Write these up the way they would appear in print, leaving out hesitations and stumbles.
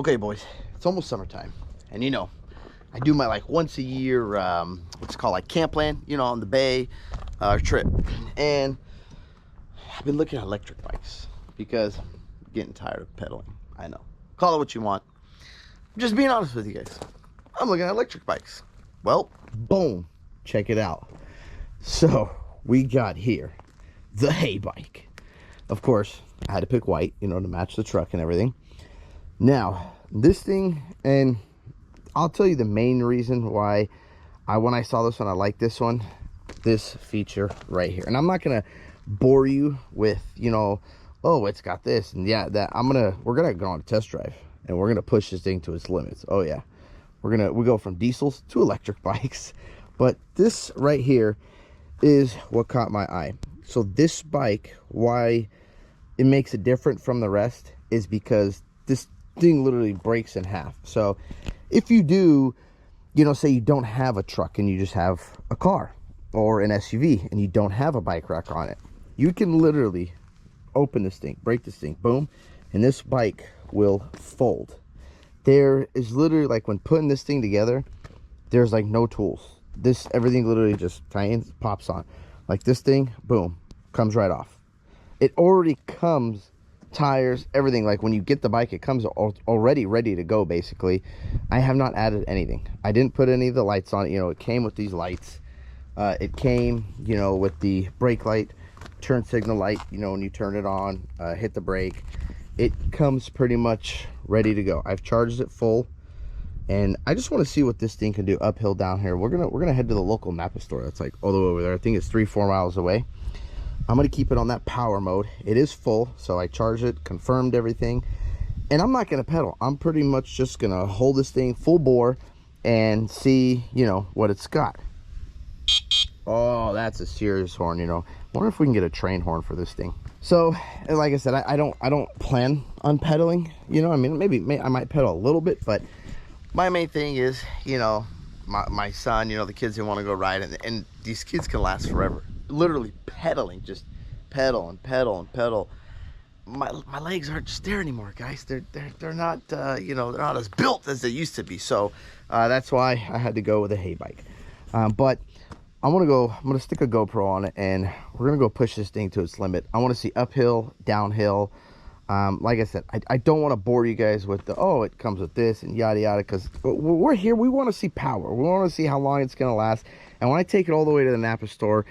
Okay, boys, it's almost summertime, and you know, I do my like once a year, what's it called, like camp land, you know, on the bay trip. And I've been looking at electric bikes because I'm getting tired of pedaling. I know, call it what you want. I'm just being honest with you guys. I'm looking at electric bikes. Well, boom, check it out. So we got here the HeyBike. Of course, I had to pick white, you know, to match the truck and everything. Now, this thing, and I'll tell you the main reason why when I saw this one, I like this one, this feature right here. And I'm not going to bore you with, you know, oh, it's got this and yeah, that. We're going to go on a test drive and we're going to push this thing to its limits. Oh yeah. We go from diesels to electric bikes. But this right here is what caught my eye. So this bike, why it makes it different from the rest is because this thing literally breaks in half. So if you do, you know, say you don't have a truck and you just have a car or an SUV and you don't have a bike rack on it, you can literally open this thing, break this thing, boom, and this bike will fold. There is literally, like, when putting this thing together, there's like no tools. Everything literally just tightens, pops on. Like this thing, boom, comes right off. It already comes, tires, everything. Like when you get the bike, it comes already ready to go. Basically, I have not added anything. I didn't put any of the lights on it. You know, it came with these lights. It came, you know, with the brake light, turn signal light. You know, when you turn it on, hit the brake, it comes pretty much ready to go. I've charged it full, and I just want to see what this thing can do uphill, downhill. We're gonna head to the local Napa store that's like all the way over there. I think it's 3-4 miles away. I'm going to keep it on that power mode. It is full, so I charged it, confirmed everything, and I'm not going to pedal. I'm pretty much just going to hold this thing full bore and see, you know, what it's got. Oh, that's a serious horn, you know. Wonder if we can get a train horn for this thing. So, like I said, I don't plan on pedaling, you know. I mean, maybe I might pedal a little bit, but my main thing is, you know, my son, you know, the kids who want to go ride, and these kids can last forever. Literally pedaling, just pedal and pedal and pedal. My legs aren't just there anymore, guys. They're not you know, they're not as built as they used to be. So that's why I had to go with a HeyBike. But I'm gonna stick a GoPro on it, and we're gonna go push this thing to its limit. I want to see uphill, downhill. Like I said, I don't want to bore you guys with the, oh, it comes with this and yada yada, because we're here. We want to see power. We want to see how long it's gonna last. And when I take it all the way to the Napa store,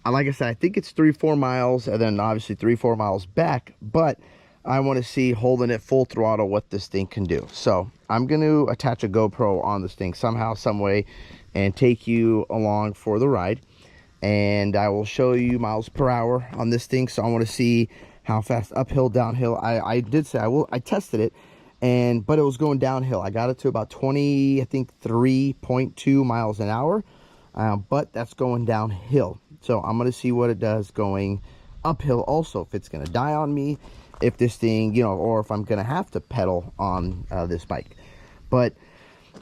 like I said, I think it's 3-4 miles, and then obviously 3-4 miles back, but I want to see, holding it full throttle, what this thing can do. So I'm going to attach a GoPro on this thing somehow, some way, and take you along for the ride, and I will show you miles per hour on this thing. So I want to see how fast uphill, downhill. I did say I tested it, but it was going downhill. I got it to about 3.2 miles an hour, but that's going downhill. So I'm going to see what it does going uphill also, if it's going to die on me, if this thing, you know, or if I'm going to have to pedal on this bike. But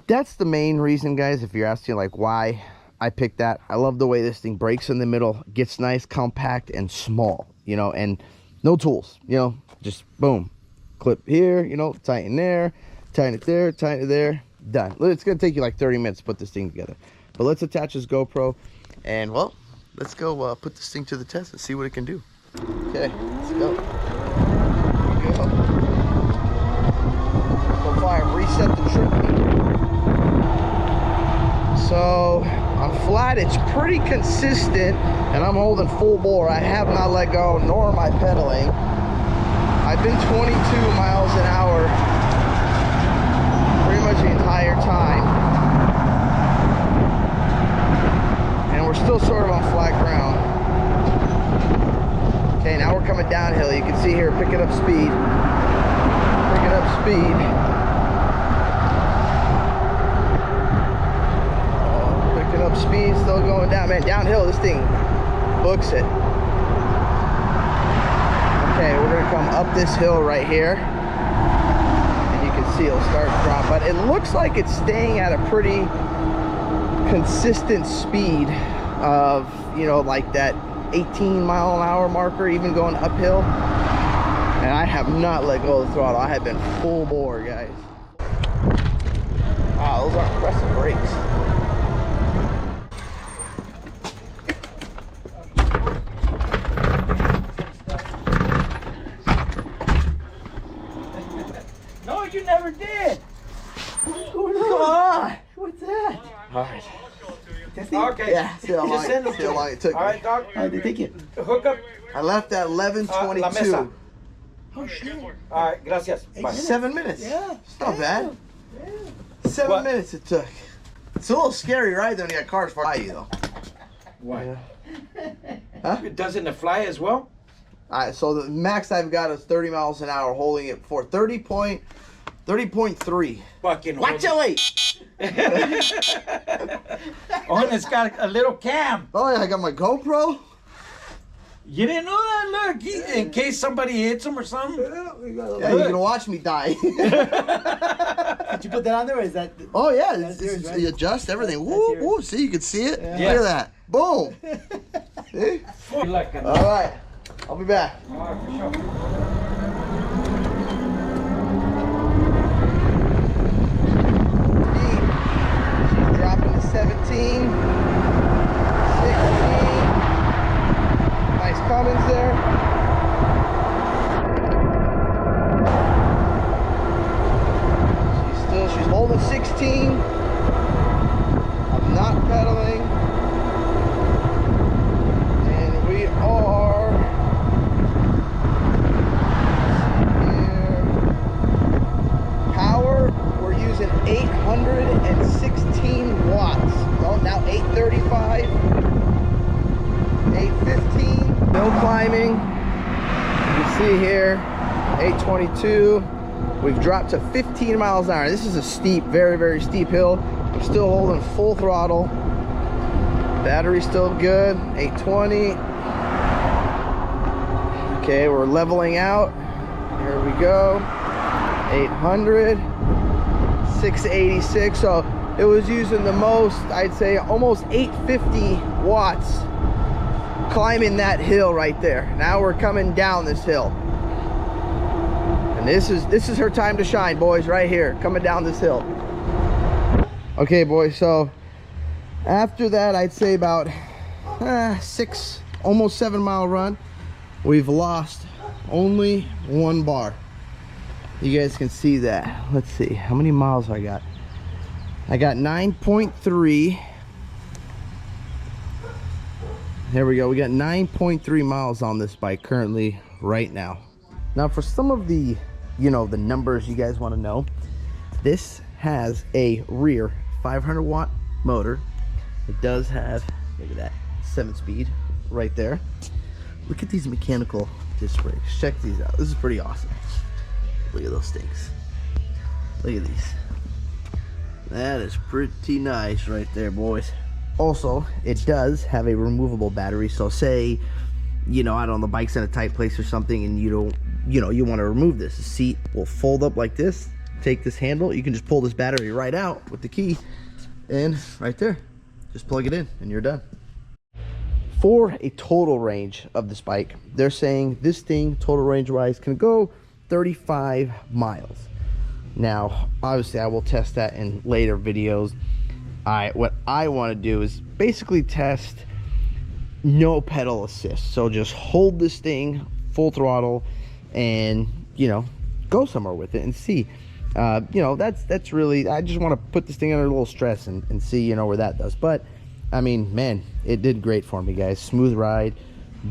that's the main reason, guys, if you're asking like why I picked that. I love the way this thing breaks in the middle, gets nice, compact, and small, you know, and no tools, you know, just boom, clip here, you know, tighten there, tighten it there, tighten it there, done. It's going to take you like 30 minutes to put this thing together. But let's attach this GoPro, and well, let's go put this thing to the test and see what it can do. Okay, let's go. Here we go. So far, I've reset the trip meter. So on flat, it's pretty consistent, and I'm holding full bore. I have not let go, nor am I pedaling. I've been 22 miles an hour pretty much the entire time. And we're still sort of on flat ground. Okay, now we're coming downhill. You can see here, picking up speed. Picking up speed. Picking up speed, still going down. Man, downhill, this thing books it. Okay, we're gonna come up this hill right here. And you can see it'll start to drop. But it looks like it's staying at a pretty consistent speed of, you know, like that 18 mile an hour marker, even going uphill. And I have not let go of the throttle. I have been full bore, guys. you never did. What's going on? Come on. What's that? All right. Okay. Yeah, see how long, see how long it took. All right, dog. How did they take it? Hook up. I left at 11:22. Oh, shit. All right, gracias. Bye. 7 minutes. Yeah. It's not bad. Yeah. 7 minutes it took. It's a little scary, right? Then you got cars far by you, though. Why? Huh? Doesn't it fly as well? All right, so the max I've got is 30 miles an hour, holding it for 30.3. Fucking Watch your weight. Oh, and it's got a little cam. Oh yeah, I got my GoPro. You didn't know that? Look, in case somebody hits him or something. Yeah, you're gonna watch me die. Did you put that on there, or is that? Oh yeah, yours, right? you adjust everything. Woo, woo. See, you can see it. Yeah. Look at that. Boom. See? All right, I'll be back. She's dropping to 17, 16. Nice Cummins there. She's holding 16. I'm not pedaling. And we are here. Power, we're using 816 watts. Oh, now 835, 815. Hill climbing. You can see here, 822. We've dropped to 15 miles an hour. This is a steep, very, very steep hill. I'm still holding full throttle. Battery's still good, 820. Okay, we're leveling out. Here we go. 800, 686. So it was using the most, I'd say almost 850 watts climbing that hill right there. Now we're coming down this hill. And this is her time to shine, boys, right here, coming down this hill. Okay, boys, so after that, I'd say about 6, almost 7 mile run, we've lost only 1 bar. You guys can see that. Let's see, how many miles I got? I got 9.3. There we go, we got 9.3 miles on this bike currently right now. Now for some of the, you know, the numbers you guys want to know, this has a rear 500 watt motor. It does have, look at that, 7-speed right there. Look at these mechanical disc brakes. Check these out. This is pretty awesome. Look at those things. Look at these. That is pretty nice right there, boys. Also, it does have a removable battery. So say, you know, I don't know, the bike's in a tight place or something and you don't, you know, you want to remove this. The seat will fold up like this. Take this handle. You can just pull this battery right out with the key and right there. Just plug it in and you're done. For a total range of this bike, they're saying this thing, total range wise, can go 35 miles. Now, obviously I will test that in later videos. What I want to do is basically test no pedal assist. So just hold this thing full throttle and, you know, go somewhere with it and see. You know, that's really, I just want to put this thing under a little stress and see, you know, where that does. But I mean, man, it did great for me, guys. Smooth ride.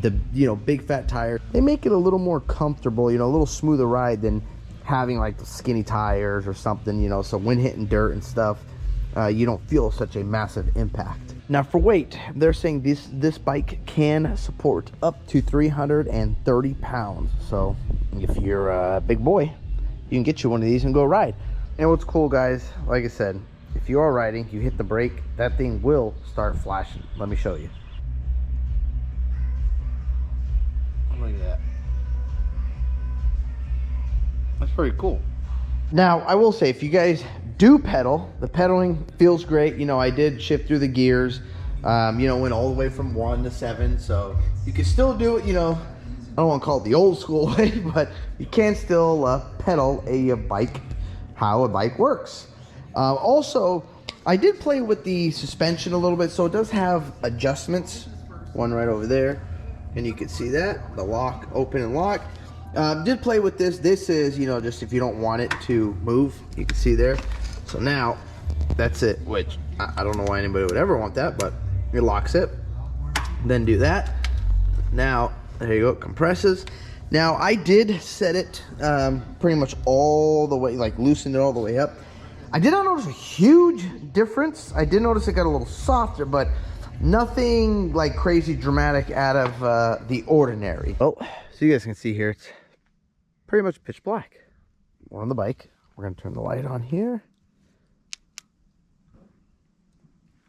The, you know, big fat tires, they make it a little more comfortable, you know, a little smoother ride than having like the skinny tires or something, you know. So when hitting dirt and stuff, you don't feel such a massive impact. Now for weight, they're saying this bike can support up to 330 pounds. So if you're a big boy, you can get you one of these and go ride. And what's cool, guys, like I said, if you are riding, you hit the brake, that thing will start flashing. Let me show you. Look at that. That's pretty cool. Now, I will say, if you guys do pedal, the pedaling feels great. You know, I did shift through the gears. You know, went all the way from 1 to 7. So you can still do it, you know, I don't want to call it the old school way, but you can still pedal a bike how a bike works. Also, I did play with the suspension a little bit, so it does have adjustments. One right over there, and you can see that, the lock, open and lock. Did play with this. This is, you know, just if you don't want it to move, you can see there. So now, that's it, which I don't know why anybody would ever want that, but it locks it. Then do that. Now, there you go, it compresses. Now, I did set it pretty much all the way, like loosen it all the way up. I did not notice a huge difference. I did notice it got a little softer, but nothing like crazy dramatic out of the ordinary. Well, so you guys can see here, it's pretty much pitch black. We're on the bike. We're gonna turn the light on here.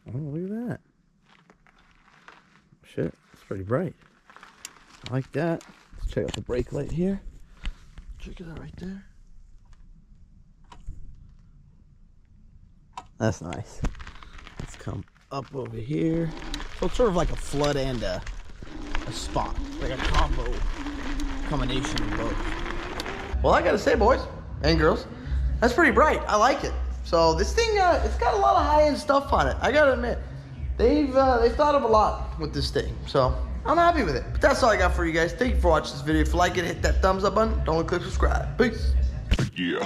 Oh, look at that. Shit, it's pretty bright. I like that. Let's check out the brake light here. Check it out right there. That's nice. Let's come up over here. So it's sort of like a flood and a spot, like a combo combination of both. Well, I gotta say, boys and girls, that's pretty bright. I like it. So this thing, it's got a lot of high-end stuff on it. I gotta admit, they've thought of a lot with this thing. So I'm happy with it. But that's all I got for you guys. Thank you for watching this video. If you like it, hit that thumbs up button. Don't click subscribe. Peace. Yeah.